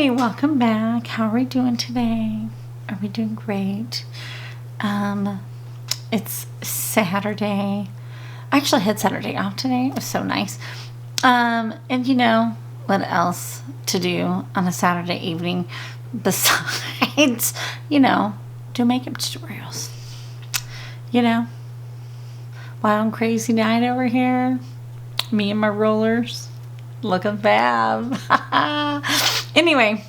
Hi, welcome back. How are we doing today? Are we doing great? It's Saturday. I actually had Saturday off today. It was so nice. And you know what else to do on a Saturday evening besides, do makeup tutorials. Wild and crazy night over here. Me and my rollers. Looking fab. Anyway,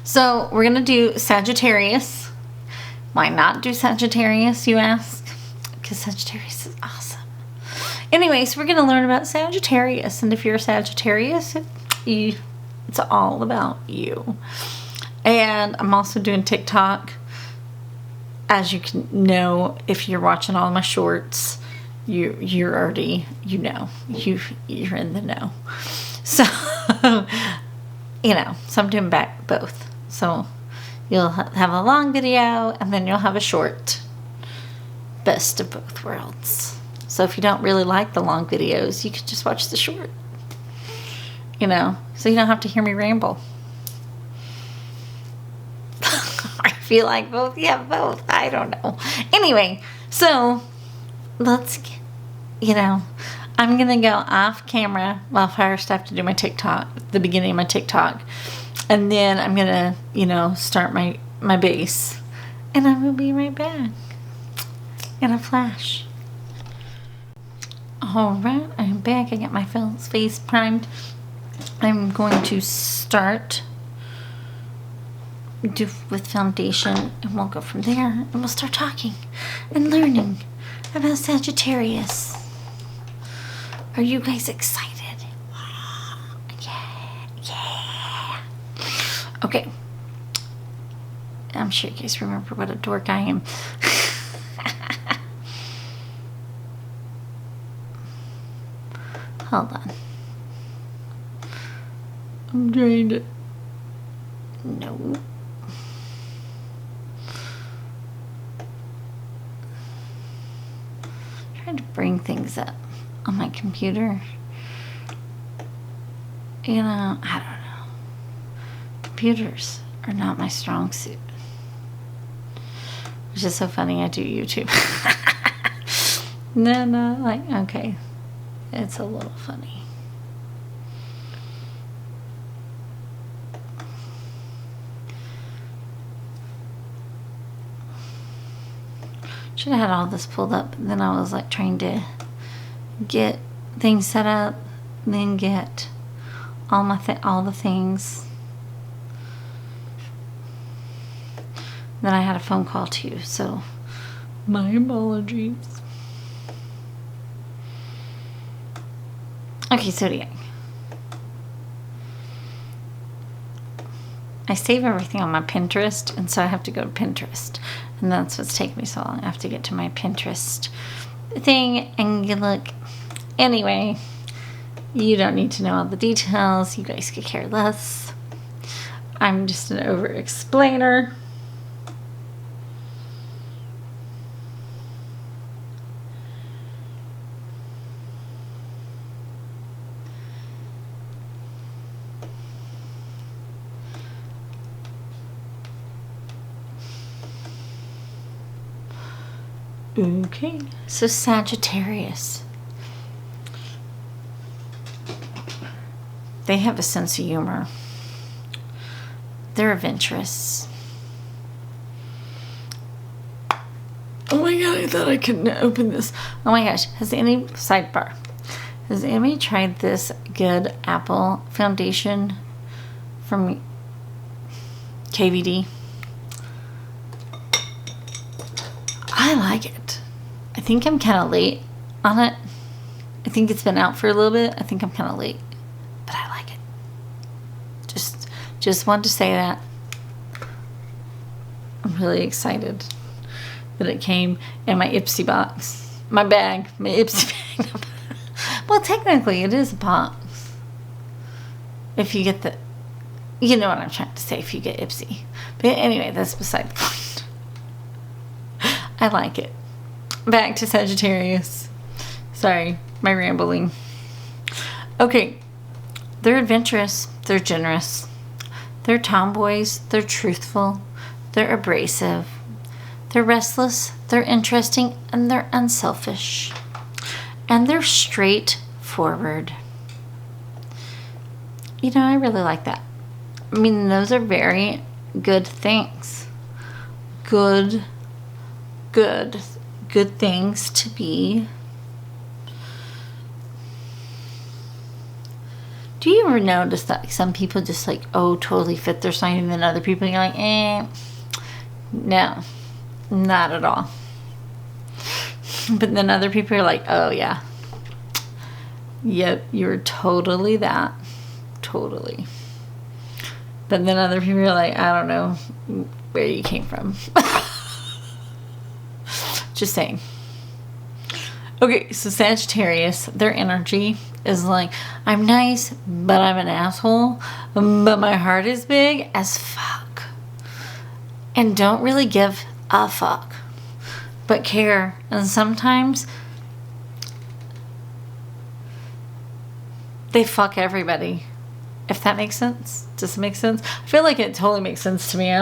so we're going to do Sagittarius. Why not do Sagittarius, you ask? Because Sagittarius is awesome. Anyway, so we're going to learn about Sagittarius. And if you're a Sagittarius, it's all about you. And I'm also doing TikTok. As you can know, if you're watching all my shorts, you're already, you're in the know. So, so I'm doing back both. So you'll have a long video and then you'll have a short. Best of both worlds. So if you don't really like the long videos, you can just watch the short. So you don't have to hear me ramble. I feel like both. Yeah, both. I don't know. Anyway, so let's I'm gonna go off camera. Well, first I have to do my TikTok, the beginning of my TikTok, and then I'm gonna start my base, and I will be right back in a flash. All right, I'm back. I got my face primed. I'm going to start with foundation, and we'll go from there, and we'll start talking and learning about Sagittarius. Are you guys excited? Yeah. Okay. I'm sure you guys remember what a dork I am. Hold on. I'm trying to... No. Trying to bring things up on my computer. I don't know. Computers are not my strong suit. Which is so funny, I do YouTube. No, okay. It's a little funny. Should have had all this pulled up, and then I was trying to get things set up, and then get all the things. Then I had a phone call too, so my apologies. Okay, Zodiac. I save everything on my Pinterest, and so I have to go to Pinterest. And that's what's taking me so long. I have to get to my Pinterest thing and look. Anyway, you don't need to know all the details. You guys could care less. I'm just an over-explainer. Okay, so Sagittarius. They have a sense of humor. They're adventurous. Oh my god, I thought I couldn't open this. Oh my gosh, has anybody tried this Good Apple foundation from KVD? I like it. I think I'm kind of late on it. I think it's been out for a little bit. I think I'm kind of late, but I like it. Just wanted to say that. I'm really excited that it came in my Ipsy box. My Ipsy bag. Well, technically it is a box. If you get you know what I'm trying to say, if you get Ipsy. But anyway, that's beside the point. I like it. Back to Sagittarius. Sorry, my rambling. Okay, they're adventurous. They're generous. They're tomboys, they're truthful, they're abrasive, they're restless, they're interesting, and they're unselfish. And they're straightforward. You know, I really like that. I mean, those are very good things. Good things to be. Do you ever notice that some people just like, oh, totally fit their sign, and then other people you're like, no, not at all. But then other people are like, oh yeah, yep, you're totally that, totally. But then other people are like, I don't know where you came from. Just saying. Okay, so Sagittarius, their energy is like, I'm nice, but I'm an asshole, but my heart is big as fuck. And don't really give a fuck, but care. And sometimes they fuck everybody. If that makes sense. Does it make sense? I feel like it totally makes sense to me.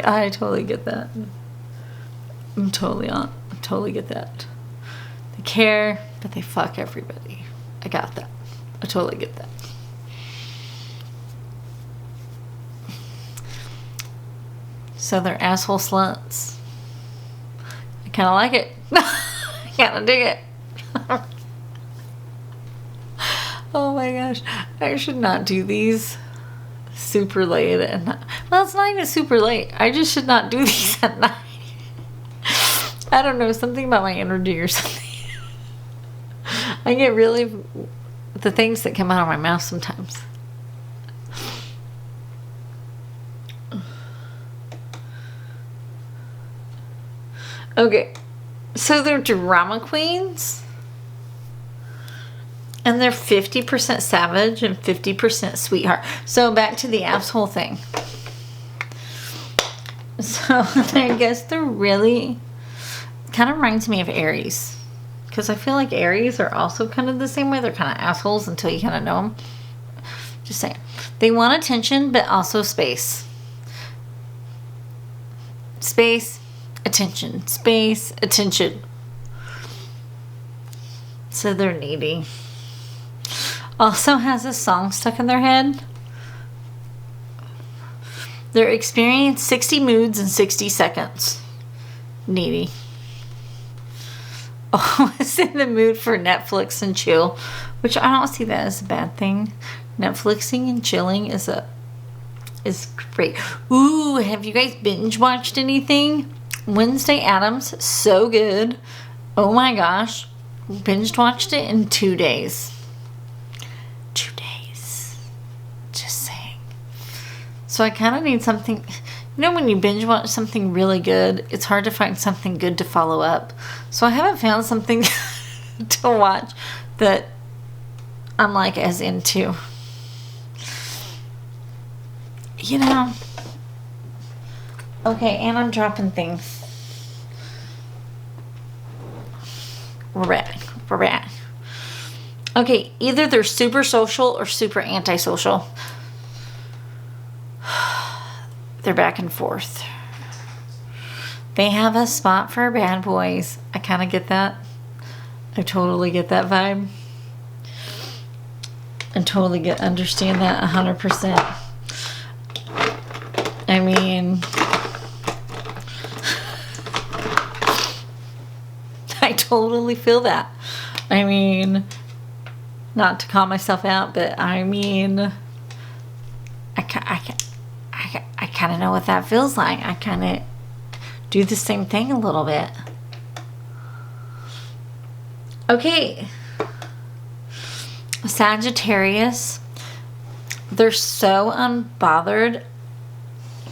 I totally get that. I totally get that. They care, but they fuck everybody. I got that. I totally get that. So they're asshole sluts. I kind of like it. I kind of dig it. Oh my gosh. I should not do these super late at night. Well, it's not even super late. I just should not do these at night. I don't know, something about my energy or something. I get really the things that come out of my mouth sometimes. Okay, so they're drama queens. And they're 50% savage and 50% sweetheart. So back to the asshole thing. So I guess they're really, kind of reminds me of Aries. Because I feel like Aries are also kind of the same way. They're kind of assholes until you kind of know them. Just saying. They want attention, but also space. Space, attention. Space, attention. So they're needy. Also has a song stuck in their head. They're experiencing 60 moods in 60 seconds. Needy. Always in the mood for Netflix and chill, which I don't see that as a bad thing. Netflixing and chilling is great. Ooh, have you guys binge watched anything? Wednesday Addams, so good. Oh my gosh. Binge watched it in 2 days. 2 days. Just saying. So I kind of need something. You know, when you binge watch something really good, it's hard to find something good to follow up. So I haven't found something to watch that I'm like as into. You know. Okay, and I'm dropping things. We're back. Okay, either they're super social or super antisocial. They're back and forth. They have a spot for bad boys. I kind of get that. I totally get that vibe. I totally understand that 100%. I mean, I totally feel that. I mean, not to call myself out, but I mean, I kind of know what that feels like. I kind of do the same thing a little bit. Okay. Sagittarius. They're so unbothered.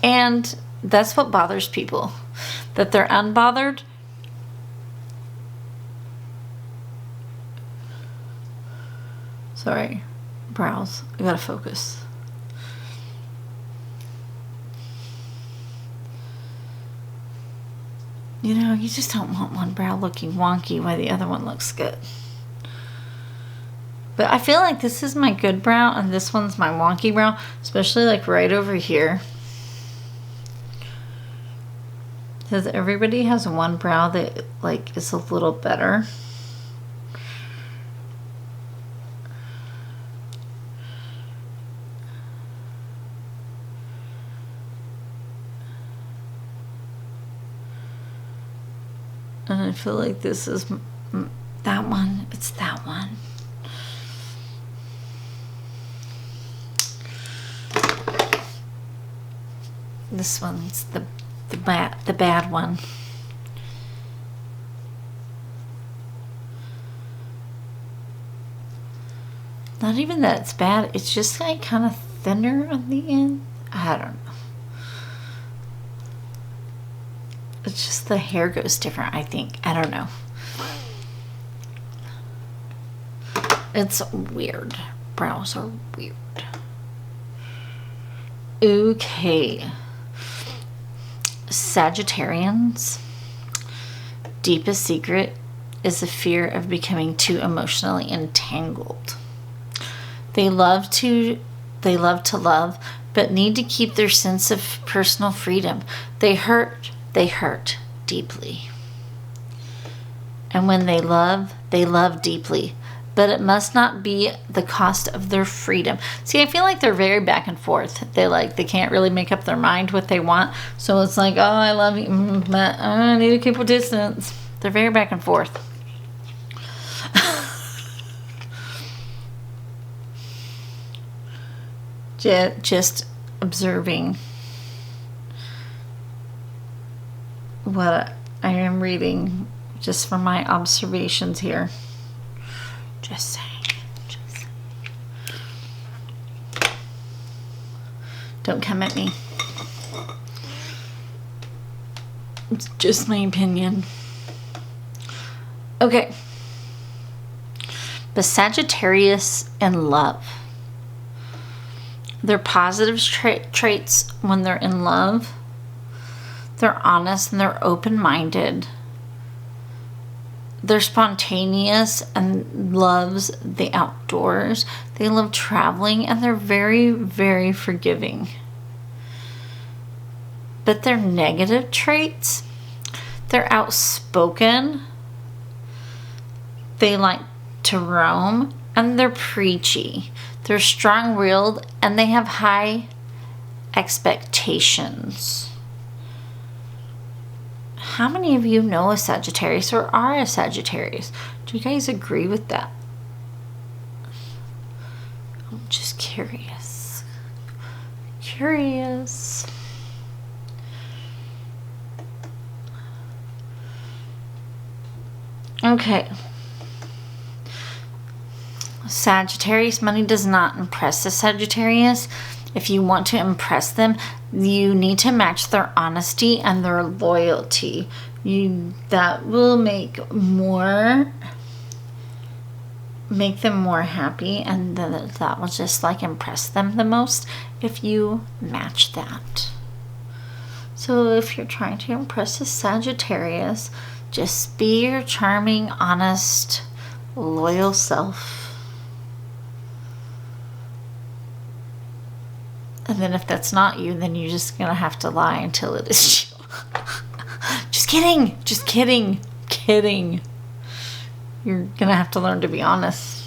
And that's what bothers people. That they're unbothered. Sorry. Brows. I gotta focus. You know, you just don't want one brow looking wonky while the other one looks good. But I feel like this is my good brow and this one's my wonky brow, especially like right over here. Because everybody has one brow that like is a little better. And I feel like this is that one. It's that one. This one's the bad one. Not even that it's bad. It's just like kind of thinner on the end. I don't know. It's just the hair goes different, I think. I don't know. It's weird. Brows are weird. Okay. Sagittarians. Deepest secret is the fear of becoming too emotionally entangled. They love to love, but need to keep their sense of personal freedom. They hurt deeply. And when they love deeply. But it must not be the cost of their freedom. See, I feel like they're very back and forth. They can't really make up their mind what they want. So it's like, oh, I love you, but I need to keep a distance. They're very back and forth. Just observing what I am reading just from my observations here. Just saying. Don't come at me. It's just my opinion. Okay. The Sagittarius in love. Their positive traits when they're in love. They're honest and they're open-minded. They're spontaneous and loves the outdoors. They love traveling and they're very, very forgiving. But their negative traits, they're outspoken. They like to roam and they're preachy. They're strong-willed and they have high expectations. How many of you know a Sagittarius or are a Sagittarius? Do you guys agree with that? I'm just curious. Curious. Okay. Sagittarius, money does not impress the Sagittarius. If you want to impress them, you need to match their honesty and their loyalty. That will make them more happy, and that will just like impress them the most if you match that. So if you're trying to impress a Sagittarius, just be your charming, honest, loyal self. And then if that's not you, then you're just going to have to lie until it is you. Just kidding. Just kidding. Kidding. You're going to have to learn to be honest.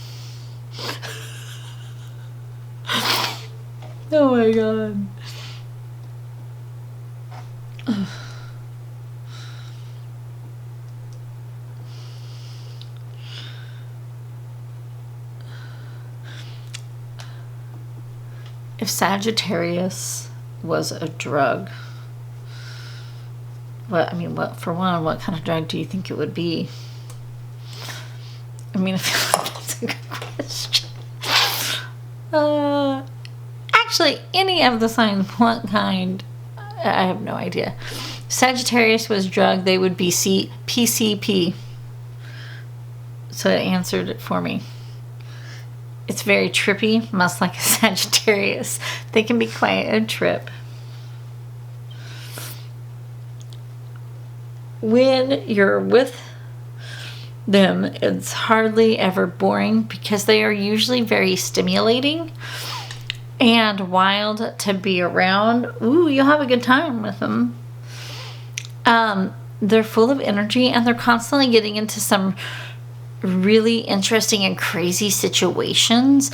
Oh my God. If Sagittarius was a drug, what kind of drug do you think it would be? I mean, I feel like that's a good question. Actually, any of the signs, what kind? I have no idea. If Sagittarius was drug, they would be PCP. So it answered it for me. It's very trippy, much like a Sagittarius. They can be quite a trip. When you're with them, it's hardly ever boring because they are usually very stimulating and wild to be around. Ooh, you'll have a good time with them. They're full of energy and they're constantly getting into some really interesting and crazy situations.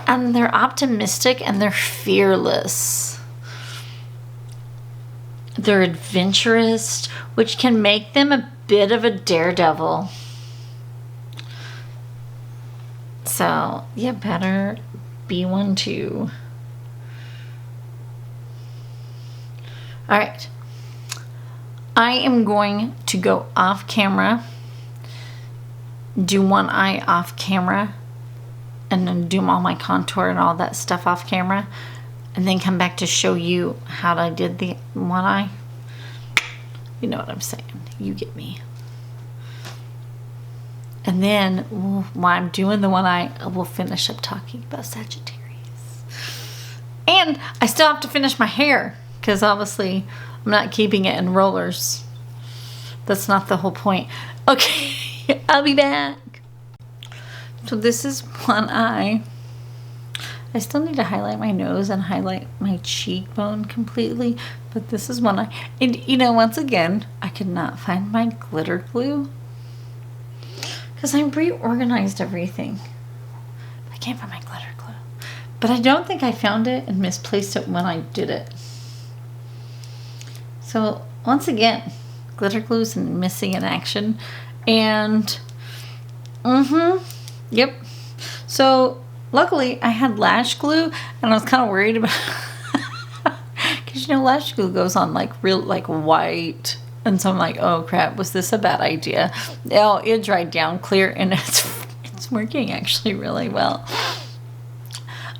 And they're optimistic and they're fearless. They're adventurous, which can make them a bit of a daredevil. So, you better be one too. All right. I am going to go off camera, do one eye off camera, and then do all my contour and all that stuff off camera, and then come back to show you how I did the one eye. You know what I'm saying. You get me. And then while I'm doing the one eye, we'll finish up talking about Sagittarius. And I still have to finish my hair because obviously I'm not keeping it in rollers. That's not the whole point. Okay, I'll be back. So this is one eye. I still need to highlight my nose and highlight my cheekbone completely, but this is one eye. And you know, once again, I could not find my glitter glue because I reorganized everything. I can't find my glitter glue. But I don't think I found it and misplaced it when I did it. So once again, glitter glue's missing in action. And yep. So luckily I had lash glue and I was kind of worried about because you know lash glue goes on like real like white, and so I'm like, oh crap, was this a bad idea? Oh, it dried down clear and it's working actually really well.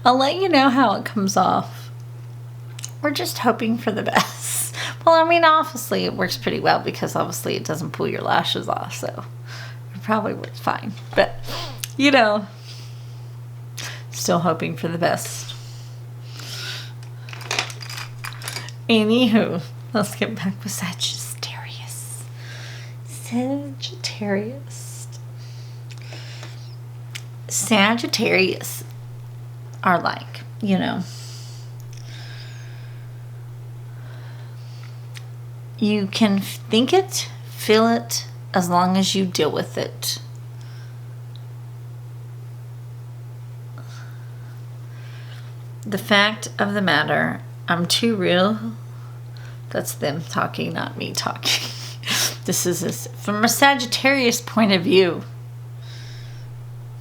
I'll let you know how it comes off. We're just hoping for the best. Well, I mean, obviously it works pretty well because obviously it doesn't pull your lashes off, so it probably works fine. But, you know, still hoping for the best. Anywho, let's get back with Sagittarius. Sagittarius are like, you know, you can think it, feel it, as long as you deal with it. The fact of the matter, I'm too real. That's them talking, not me talking. This is from a Sagittarius point of view.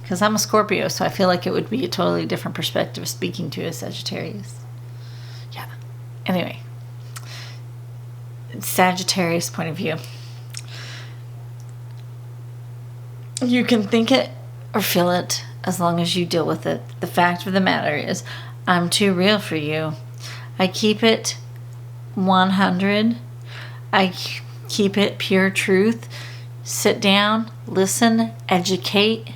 Because I'm a Scorpio, so I feel like it would be a totally different perspective speaking to a Sagittarius. Yeah. Anyway. Sagittarius point of view. You can think it or feel it as long as you deal with it. The fact of the matter is, I'm too real for you. I keep it 100. I keep it pure truth. Sit down, listen, educate.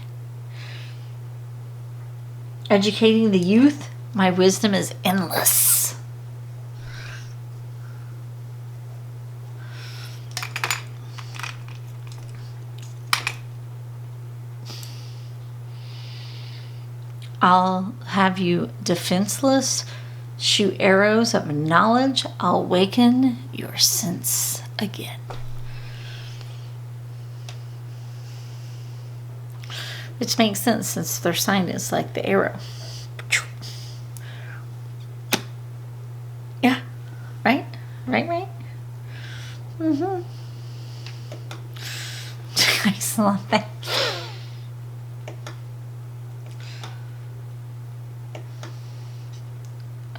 Educating the youth, my wisdom is endless. I'll have you defenseless, shoot arrows of knowledge. I'll awaken your sense again. Which makes sense since their sign is like the arrow. Yeah, right? Right? Mm-hmm. I just love that.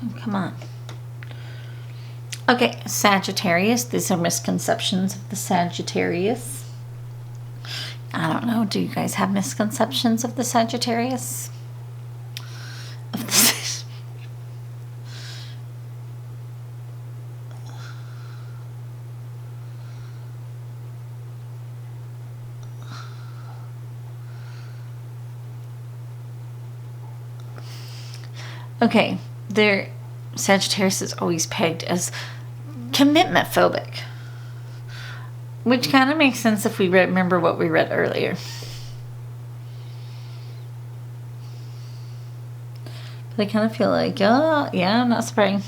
Oh, come on. Okay, Sagittarius. These are misconceptions of the Sagittarius. I don't know. Do you guys have misconceptions of the Sagittarius? Okay, Sagittarius is always pegged as commitment phobic, Which kind of makes sense if we remember what we read earlier. But I kind of feel like, oh, yeah, I'm not surprised.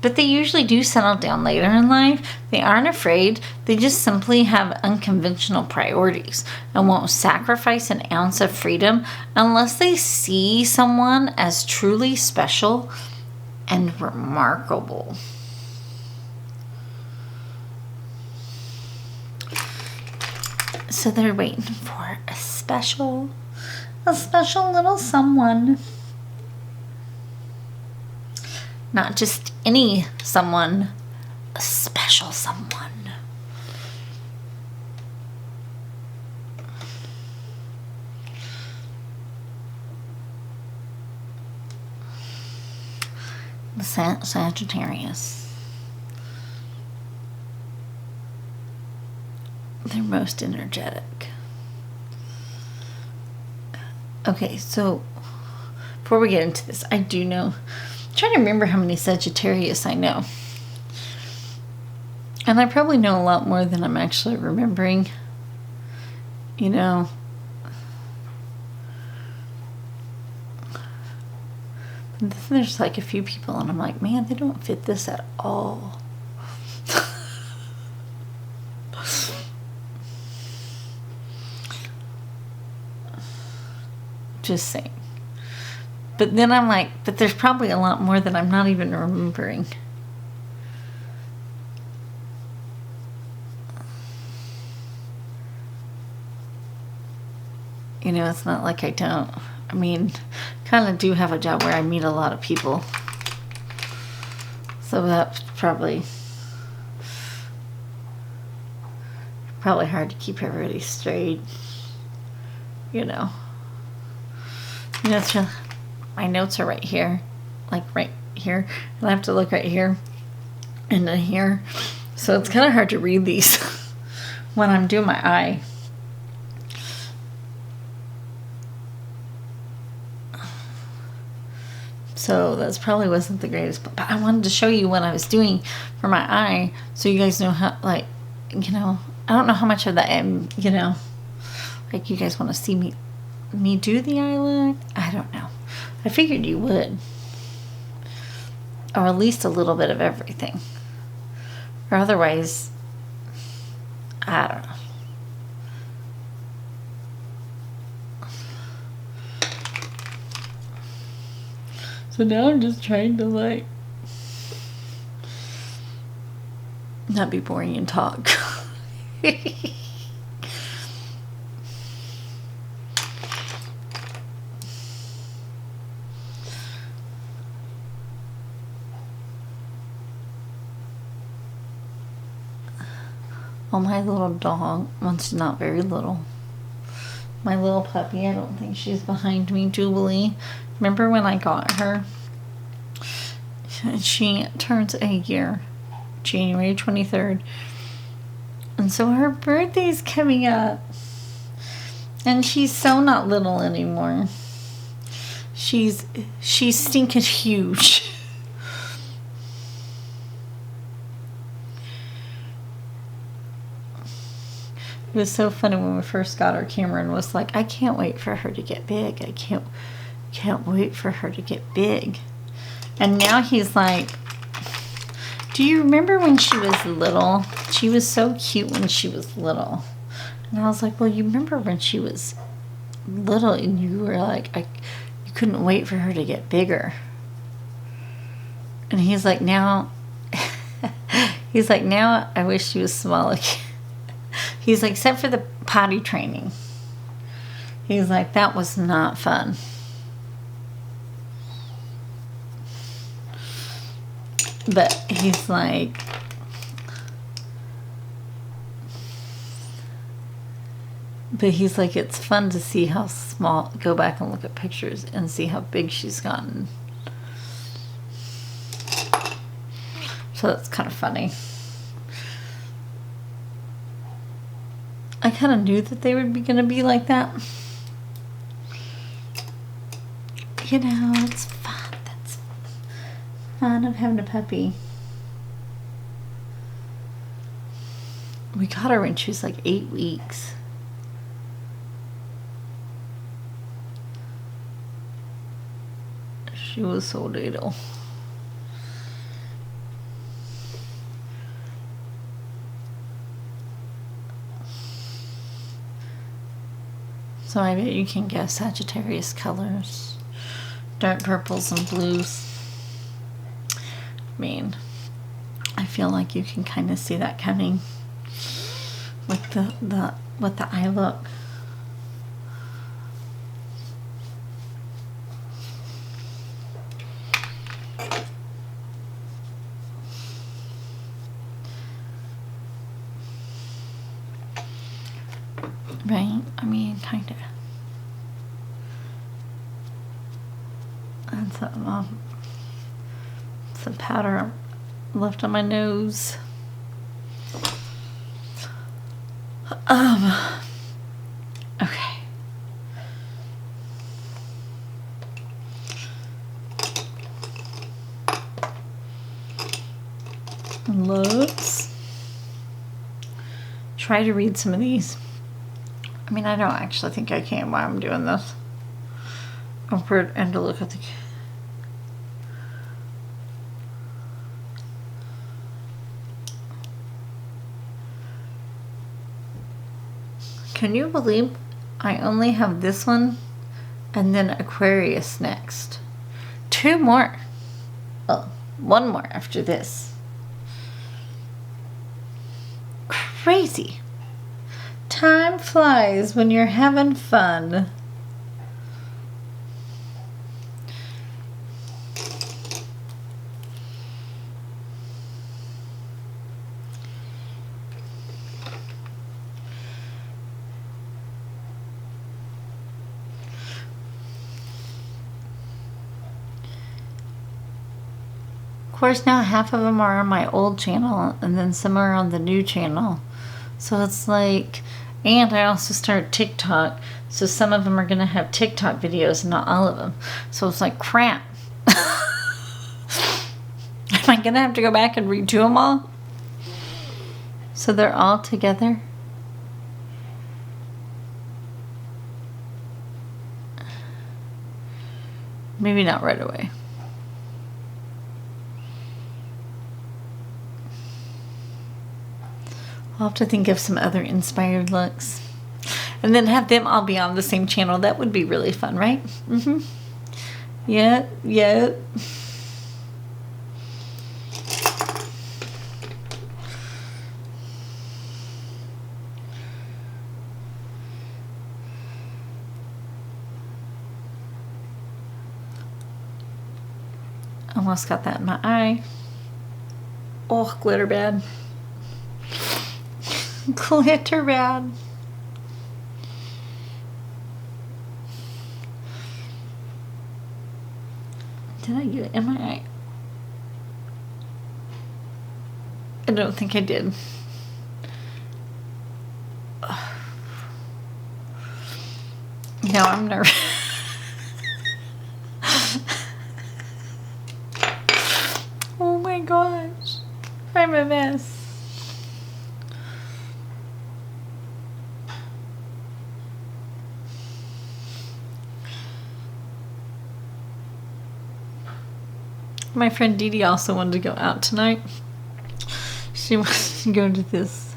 But they usually do settle down later in life. They aren't afraid. They just simply have unconventional priorities and won't sacrifice an ounce of freedom unless they see someone as truly special and remarkable. So they're waiting for a special little someone. Not just any someone, a special someone. The Sagittarius. They're most energetic. Okay, so before we get into this, I do know, I'm trying to remember how many Sagittarius I know. And I probably know a lot more than I'm actually remembering. You know. But then there's like a few people and I'm like, man, they don't fit this at all. Just saying. But then I'm like, but there's probably a lot more that I'm not even remembering. You know, it's not like I don't. I mean, kind of do have a job where I meet a lot of people. So that's probably hard to keep everybody straight. You know. You know, it's really, my notes are right here, like right here, and I have to look right here and then here. So it's kind of hard to read these when I'm doing my eye. So that's probably wasn't the greatest, but I wanted to show you what I was doing for my eye so you guys know how, like, you know, I don't know how much of that am, you know, like you guys want to see me do the eye look? I don't know. I figured you would. Or at least a little bit of everything. Or otherwise, I don't know. So now I'm just trying to like not be boring and talk. Oh, my little dog, well, she's not very little. My little puppy, I don't think she's behind me, Jubilee. Remember when I got her? She turns a year, January 23rd. And so her birthday's coming up. And she's so not little anymore. She's stinking huge. It was so funny when we first got her. Cameron was like, I can't wait for her to get big. I can't wait for her to get big. And now he's like, do you remember when she was little? She was so cute when she was little. And I was like, well, you remember when she was little and you were like, you couldn't wait for her to get bigger. And he's like, now I wish she was smaller. He's like, except for the potty training. He's like, that was not fun. But he's like, it's fun to see how small, go back and look at pictures and see how big she's gotten. So that's kind of funny. I kind of knew that they were going to be like that. You know, it's fun. That's fun of having a puppy. We got her when she was like 8 weeks. She was so little. So I bet you can guess Sagittarius colors. Dark purples and blues. I mean, I feel like you can kind of see that coming with the eye look. Right? I mean, kind of. That's some powder left on my nose. Okay. Let's try to read some of these. I mean, I don't actually think I can while I'm doing this. Upward and to look at the... Can you believe I only have this one and then Aquarius next? 2 more. Oh, 1 more after this. Crazy. Time flies when you're having fun. Of course, now half of them are on my old channel and then some are on the new channel. So it's like, and I also started TikTok. So some of them are going to have TikTok videos and not all of them. So it's like, crap. Am I going to have to go back and redo them all? So they're all together? Maybe not right away. I'll have to think of some other inspired looks. And then have them all be on the same channel. That would be really fun, right? Mm-hmm. Yeah, yeah. Almost got that in my eye. Oh, glitter bad. Glitter bad. Did I get it in my eye? I don't think I did. No, I'm nervous. Oh my gosh. I'm a mess. My friend Dee Dee also wanted to go out tonight. She wants to go to this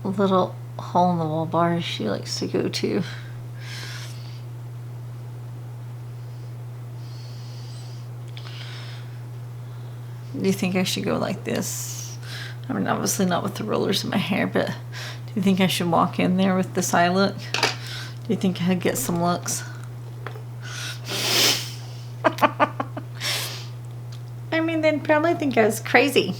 little hole-in-the-wall bar she likes to go to. Do you think I should go like this? I mean, obviously not with the rollers in my hair, but do you think I should walk in there with this eye look? Do you think I'd get some looks? I mean, they'd probably think I was crazy.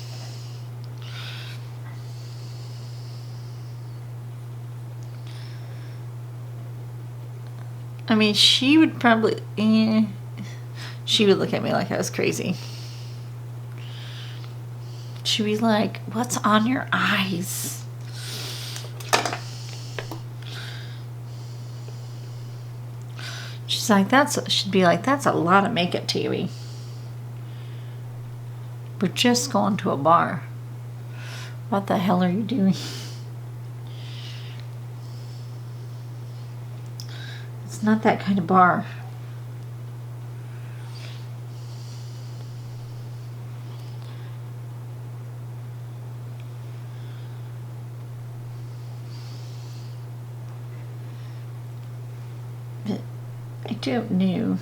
I mean, she would probably... she would look at me like I was crazy. She'd be like, what's on your eyes? She's like, she'd be like, that's a lot of makeup, TV. We're just going to a bar. What the hell are you doing? It's not that kind of bar. But I don't know.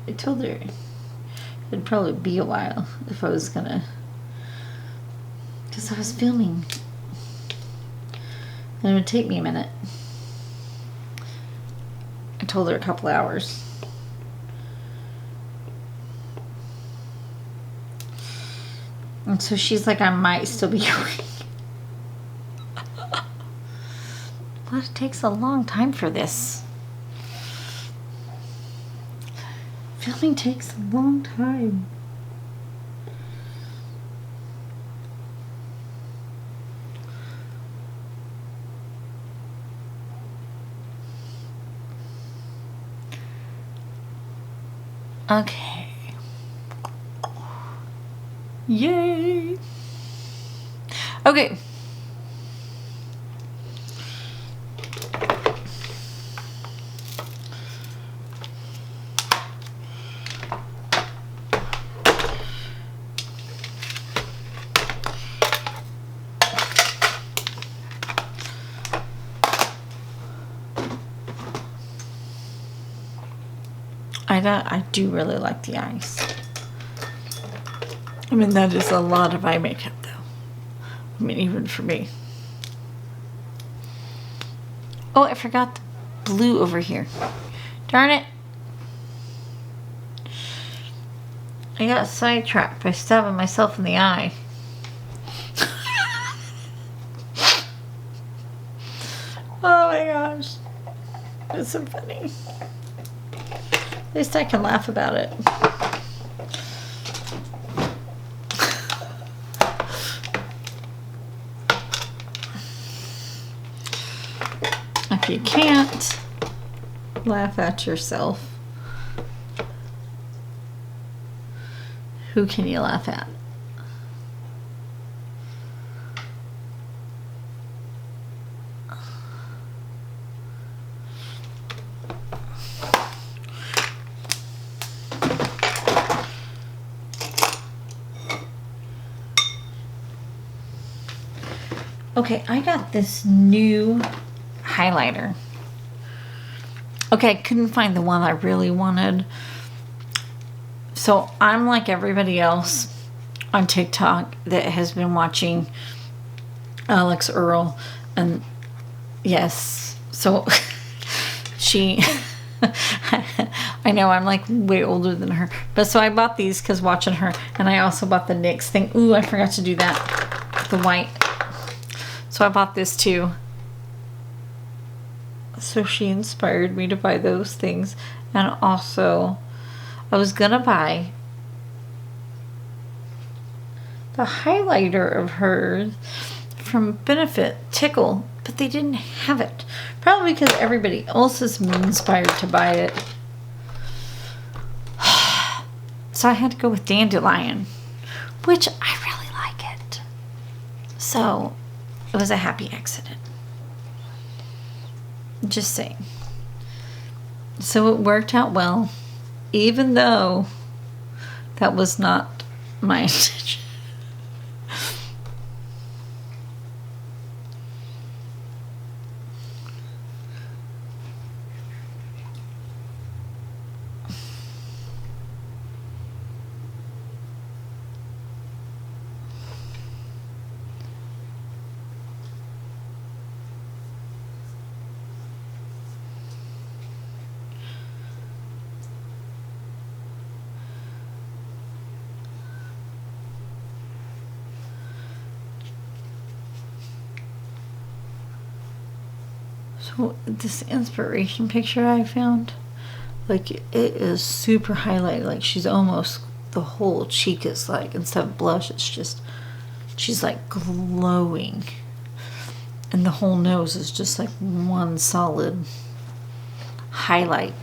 I told her it'd probably be a while if I was gonna, because I was filming and it would take me a minute. I told her a couple hours. And so she's like, I might still be awake. Well, it takes a long time for this. Filming takes a long time. Okay. Yay. Okay. I do really like the eyes. I mean, that is a lot of eye makeup, though. I mean, even for me. Oh, I forgot the blue over here. Darn it. I got sidetracked by stabbing myself in the eye. Oh my gosh. It's so funny. At least I can laugh about it. If you can't laugh at yourself, who can you laugh at? Okay, I got this new highlighter. Okay, I couldn't find the one I really wanted. So I'm like everybody else on TikTok that has been watching Alex Earl. And yes, so she, I know I'm like way older than her. But so I bought these because watching her. And I also bought the NYX thing. Ooh, I forgot to do that. The white. So I bought this too. So she inspired me to buy those things. And also, I was gonna buy the highlighter of hers from Benefit Tickle, but they didn't have it. Probably because everybody else is inspired to buy it. So I had to go with Dandelion, which I really like it. So it was a happy accident. Just saying. So it worked out well, even though that was not my intention. So this inspiration picture I found, like it is super highlighted. Like she's almost, the whole cheek is like, instead of blush, it's just, she's like glowing. And the whole nose is just like one solid highlight.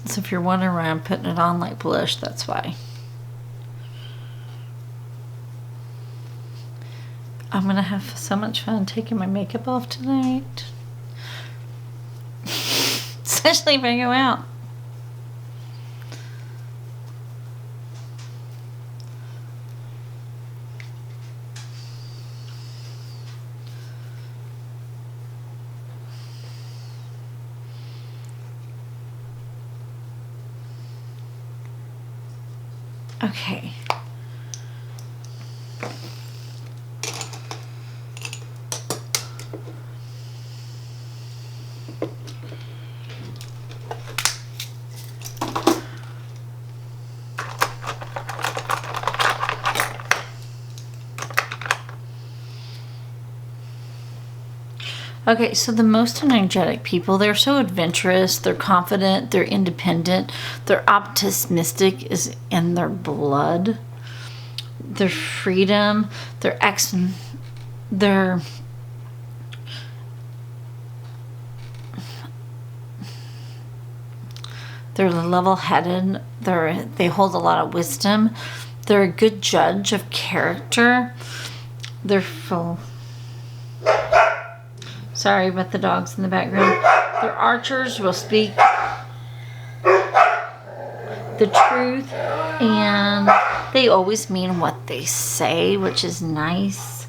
So if you're wondering why I'm putting it on like blush, that's why. I'm going to have so much fun taking my makeup off tonight. Especially if I go out. Okay. Okay, so the most energetic people, they're so adventurous, they're confident, they're independent, they're optimistic is in their blood. Their freedom, they're level-headed, they hold a lot of wisdom, they're a good judge of character, they're full. Sorry about the dogs in the background. Their archers will speak the truth, and they always mean what they say, which is nice.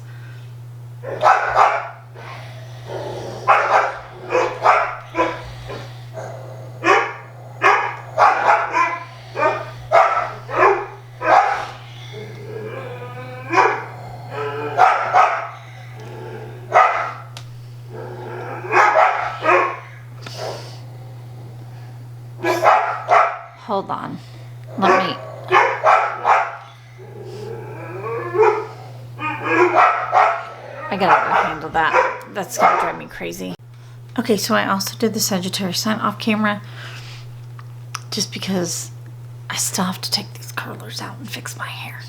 Hold on. Let me... I gotta go handle that. That's gonna drive me crazy. Okay, so I also did the Sagittarius sign off camera just because I still have to take these curlers out and fix my hair.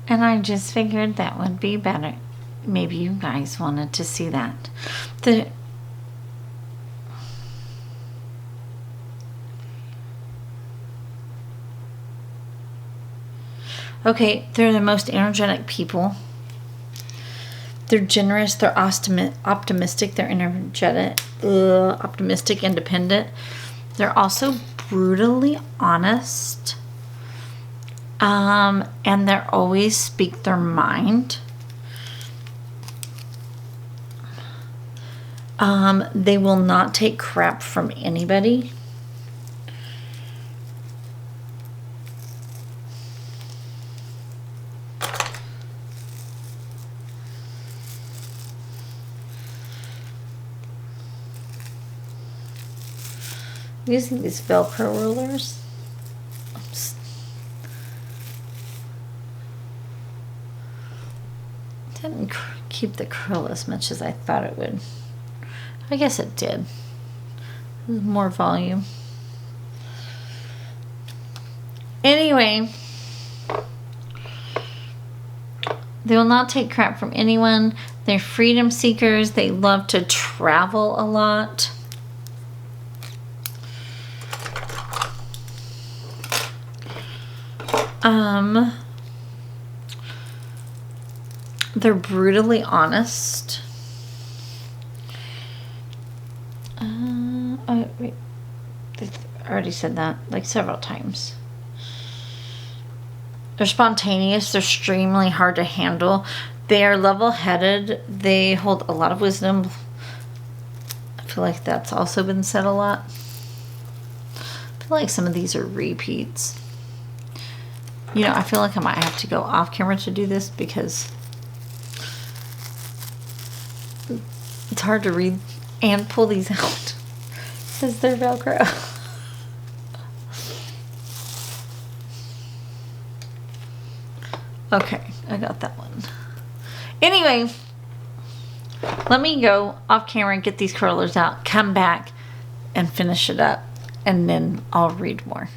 And I just figured that would be better. Maybe you guys wanted to see that. Okay, they're the most energetic people. They're generous, they're optimistic, they're energetic, optimistic, independent. They're also brutally honest. And they always speak their mind. They will not take crap from anybody. Using these Velcro rollers. Oops. Didn't keep the curl as much as I thought it would. I guess it did. More volume. Anyway, they will not take crap from anyone. They're freedom seekers. They love to travel a lot. They're brutally honest. Wait, I already said that like several times. They're spontaneous. They're extremely hard to handle. They are level-headed. They hold a lot of wisdom. I feel like that's also been said a lot. I feel like some of these are repeats. You know, I feel like I might have to go off camera to do this because it's hard to read and pull these out because they're Velcro. Okay, I got that one. Anyway, let me go off camera and get these curlers out, come back and finish it up, and then I'll read more.